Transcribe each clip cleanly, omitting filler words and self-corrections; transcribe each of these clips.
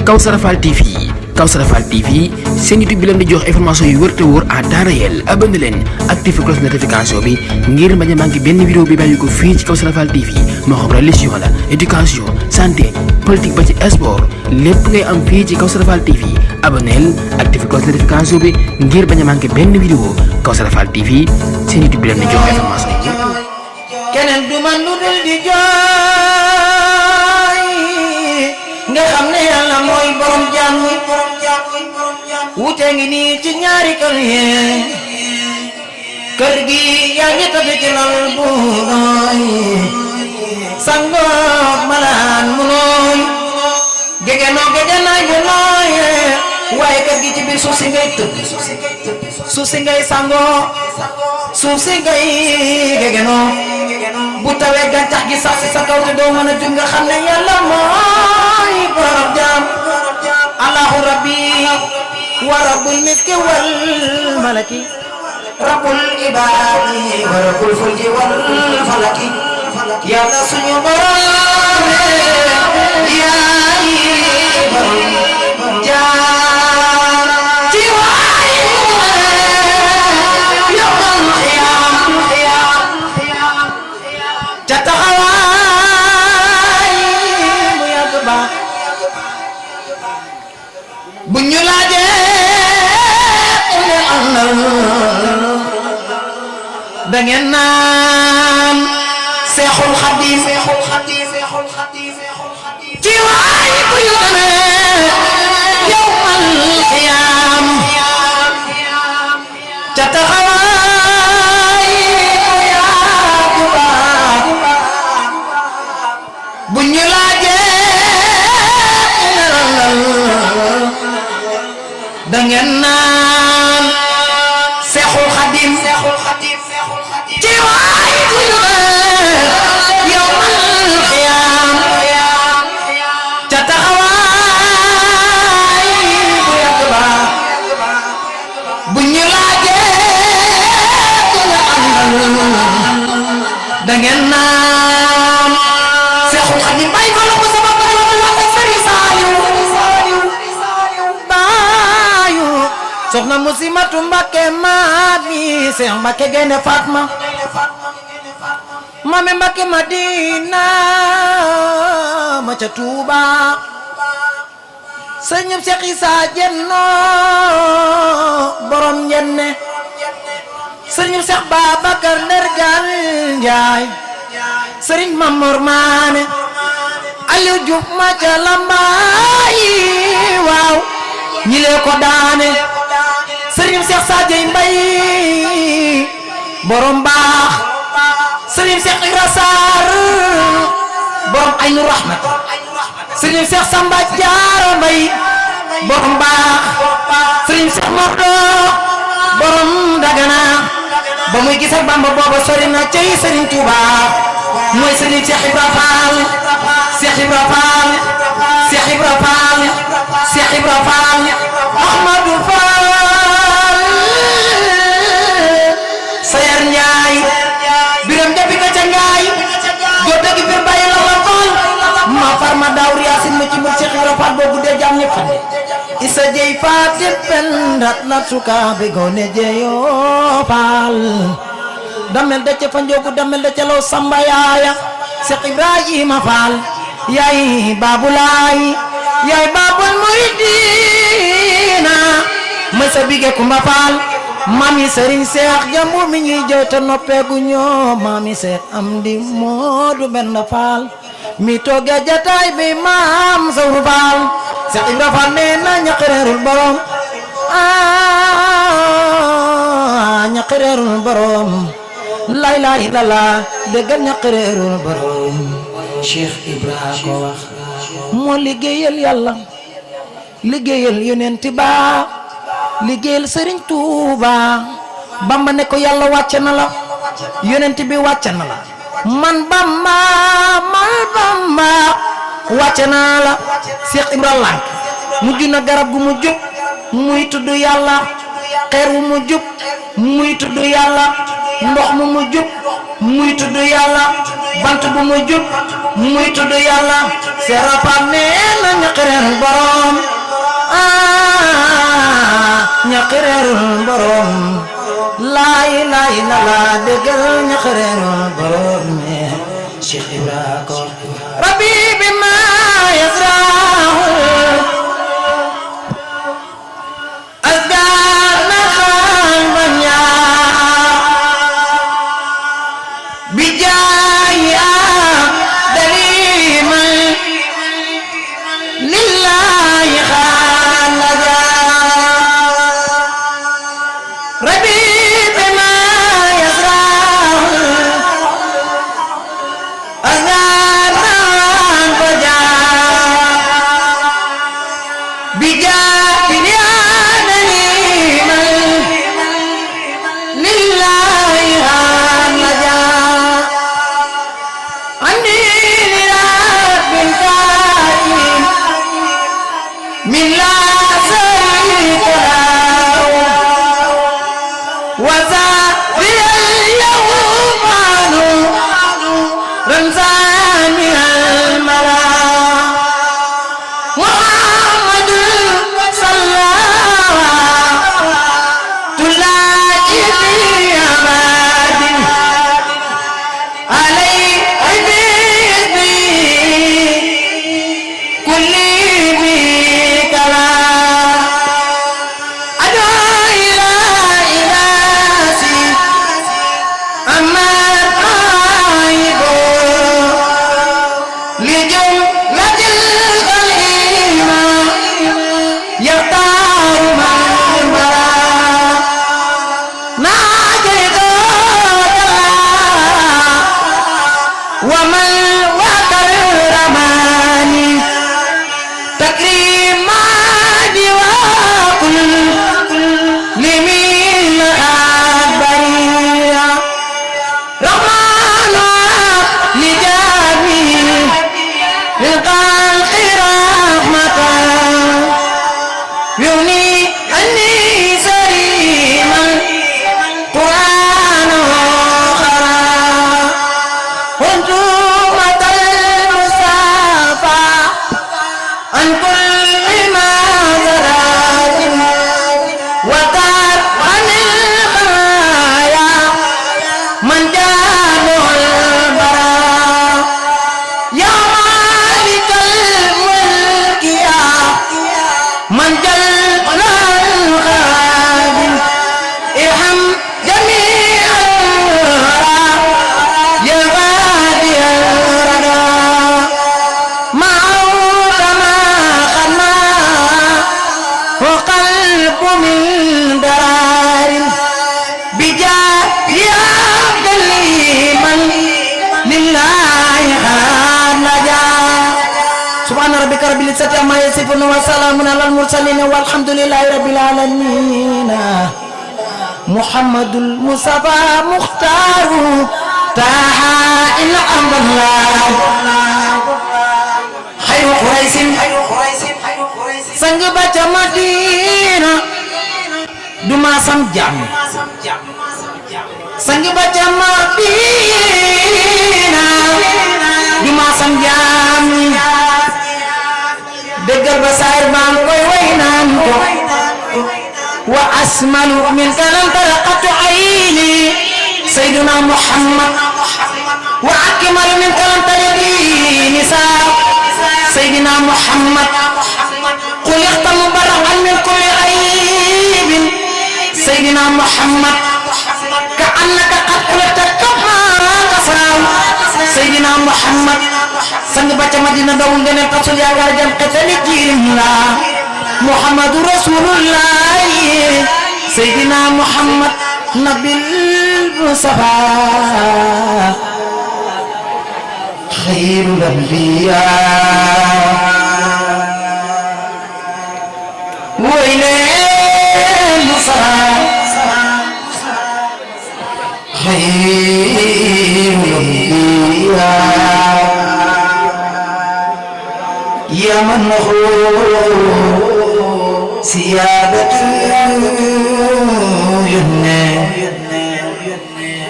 Kawsara Fall TV Kawsara Fall TV seen YouTube bi leen di jox information yu wër te wóor à temps réel. abonné leen activé cloche notification bi ngir bañ a manqué benn vidéo bi bàyyi ko fii ci Kawsara Fall TV moo xam religion la éducation santé politique ba ci sport lépp ngay am fii ci Kawsara Fall TV. abonneel activé cloche notification bi ngir bañ a manqué benn vidéo. Kawsara Fall TV seen YouTube bi leen di jox information yi. keneen du man lu dul di jooy nga xam ne yàlla mooy borom jaam ñi wute ngi nii ci ñaari kër yi kër gi yaa ngi tëdd ci lal bu nooy sangook malaan mu nooy gegenaay bu nooy waaye kër gi ci biir suuf si ngay tëdd suuf si ngay sangoo suuf si ngay gegenoo bu tawee gàncax gi sax si sa kaw te doo mën a jug nga xam ne yàlla mooy borom jaam allahu rabbi wa rabbul miski wal malaki rabbul ibadi wa rabbul fulki wal falaki yàlla suñu borom yaay borom jaam ci waay yomal xiyaam ca taxawaay bu yàgg ba bu ñu laajee ne àndal da ngeen naan Seexul Xadiim ci waay bu ñu demee yawmal qiyaam ca taxawaay bu yàgg ba bu ñu laajee ne àndal da ngeen naan Seexul Xadiim ci waay bu ñu yawmal qiyaam ca taxawaay bu yàgg ba bu ñu laajee ne àndal da ngeen naan Seexul Xadiim bay fa la ko sama soxna Musimatu Mbakke maami Seex Mbakke Gaynde Fatma maami Mbakke Madina ma ca Tuuba sëñum Seex Isa Jenno borom njenne sëñum Seex Babakar Ndergal Njaay sëriñ Mamor Maane Aliou Diouf ma ca Lambaay waaw ñi lee ko daane sëriñ Seex Sadio Mbay borom baax sëriñ Seex Ibra Saar borom Aynu Rahmat sëriñ Seex Samba Jaara Mbay borom baax sëriñ Seex Mordo borom Dagana ba muy gis ak Bamba booba sori na cey sëriñ Tuuba mooy sëriñ Seex Ibra Faal Seex Ibra Faal Seex Ibra Faal Seex Ibra Faal Ahmadu Faal Sayar Njaay biram jabi ka ca ngaay góor dëgg bir bàyyi la la faal ma far ma daaw riyaasin ma ci mur Seex Ibra Faal boobu dee jàmm ñëpp fande isa jey faati pendat la suka bi gone jeyo faal damel da ca fa njoogu damel da ca law samba yaaya Seex Ibrahima Faal yaay Babulaay yaay Babul Muridina ma sa bige Kumba Faal mami Serigne Seex Jambu mi ñuy jooy te noppeegu ñoo mami Seex Amdi Moodu benn Faal mi tooge jataay bi maam Sawru Faal Seex Ibra Faal nee na ñaqireerul borom ñaqireerul borom lay lay lala déggal ñaqireerul borom Cheikh Ibra ko wax moo liggéeyal yàlla liggéeyal yonent ba liggéeyal Sëriñ Tuuba Bamba ne ko yàlla wàcce na la yonent bi wàcce na la man Bamba wàcce na la Cheikh Ibra lànk mujj na garab gu mu jub muy tudd yàlla xeer wu mu jub muy tudd yàlla ndox mu mu jub muy tudd yàlla bant bu mu jub muy tudd yàlla Serapal nee na ñaqareel borom illallah dëggal ña xareerul borom me Cheikh Ibra ko rabbi bima yasrahu asdana banya bijaya dalima lillahi khalaja rabbi bima yasrahu asdana banya bijaya dalima lillahi khalaja عني لرب كائن من لا شريك له وذاكر اليوم عنه رمزان الملا محمد صلى تلاقي في أبد عليه كل بكلا أدعو إلى إلاسي أما الطيب لجملة الغليمة يختار من برا ناجد ومن وكر رماني تكريمان وكل لمن أكبرية رحمن لجميع الخلق رحمة يغني عني سليما قرآن خرا كنت مدى المصطفى عن كل ما زرات وقال عن الخرايا من جاله البراء يا مالك الملك يا من جل الخادم ارحم جميع الورى يا غادي الردى معه كما خنا وقلب من درار بجاه يا كليما لله خالجا سبحان ربك رب العزة عما يصفون وسلام على المرسلين والحمد لله رب العالمين محمد المصطفى مختار تاها إلا أمر الله خير قريش sang baca Madinah duma sam jam sang baca Madinah duma sam jam deggal basair bang koy waynan ko wa asmalu min kalam taraqatu aini sayyiduna Muhammad wa akmal min kalam tadi nisa sayyidina Muhammad قل يختم برعا من كل عيب سيدنا محمد كأنك قد قلت كما كسرى سيدنا محمد sang baca Madinah daun dan rasul ya garjam ketani jimla Muhammad Rasulullah Sayyidina Muhammad Nabil Mustafa khairul anbiya وإليه الصلاة خير الأنبياء يا من هو سيادة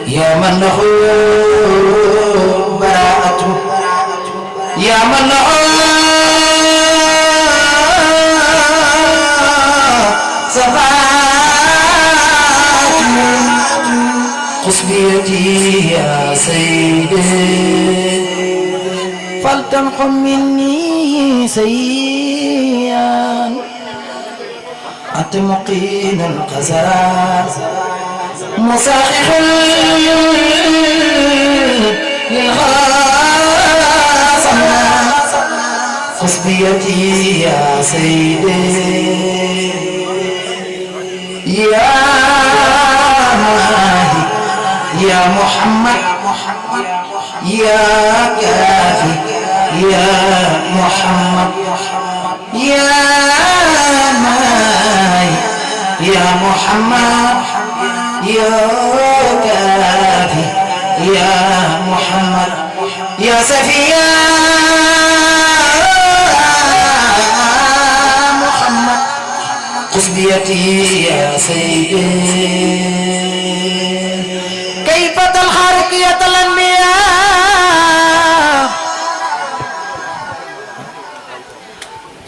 يا من هو براءة يا من هو حسبيتي يا سيدي فلتنحو مني سيئا أنت مقيم القسرات مصحح للغاصة حسبيتي يا سيدي يا ماهي يا محمد يا كافي يا محمد يا ماهي يا محمد يا كافي يا محمد يا سفيا محمد حسبيتي يا سيدي كيف تلحى رقية الأنبياء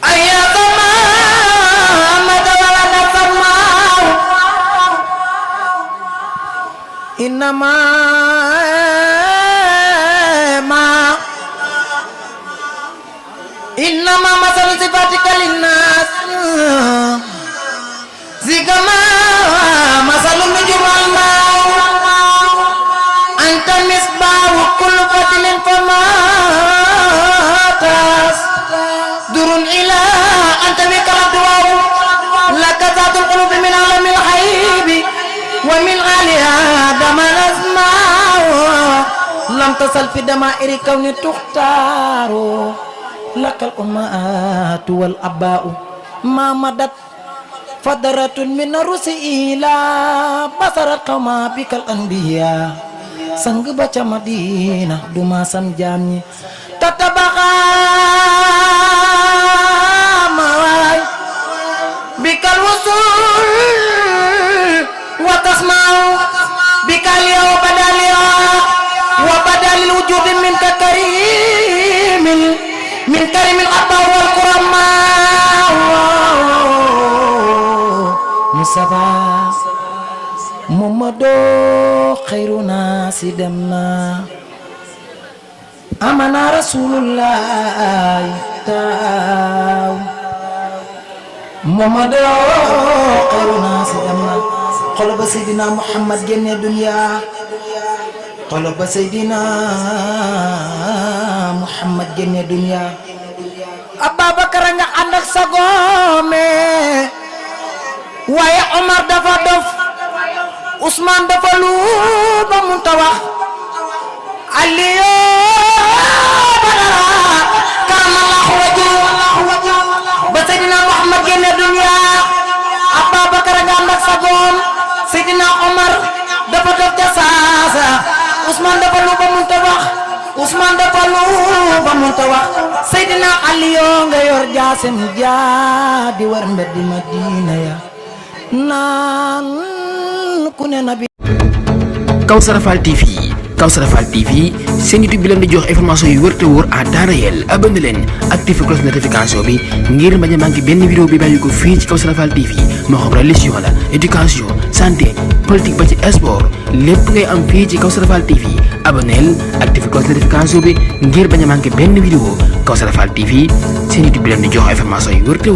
أيا محمد ولد السماء إنما مثل صفاتك للناس زكما مثل النجوم الماء أنت مصباح كل فتل فما تصدر إلى أنت بك الأضواء لك ذات القلوب من عالم الغيب ومن عليها دم الأسماء لم تصل في دمائر كون تختار لك الأمهات والأباء ما مدت فدرة من الرسل إلى بصر القوم بك الأنبياء sang baca Madinah dumasan jamnya tatabaka mawai bikal wusul wa tasma'u bikal ya wa badalil wujud min karimil abba wal kurama Mustafa Muhammadu khairuna sidamna amana Rasulullah tahu Muhammadu khairuna sidamna qalb sayyidina Muhammad génne dunya qalb sayyidina Muhammad génne dunya Abubakar nga ànd ak sagome waaye Omar dafa dof Usman dafa lu ba mun ta wax Aliyo Badara karamallahu wajhu ba Seydina Muhammad génne dunya Abubakar nga ànd ak sagoom Seydina Omar dafa dof ca saasa Usman dafa lu ba mun ta wax Usman dafa lu ba mun ta wax Seydina Aliyo nga yor jaasem di war mbeddi Madina ya naan ku ne nabi Kawsara Fall TV seen YouTube bi leen di jox information yu wër te wóor à temps réel abonné leen activé cloche notification bi ngir bañ a manqué benn vidéo bi bàyyi ko fii ci Kawsara Fall TV moo xam religion la éducation santé politique ba ci sport lépp ngay am fii ci Kawsara Fall TV abonneel activé cloche notification bi ngir bañ a manqué benn vidéo Kawsara Fall TV seen YouTube bi leen di jox information yu wër te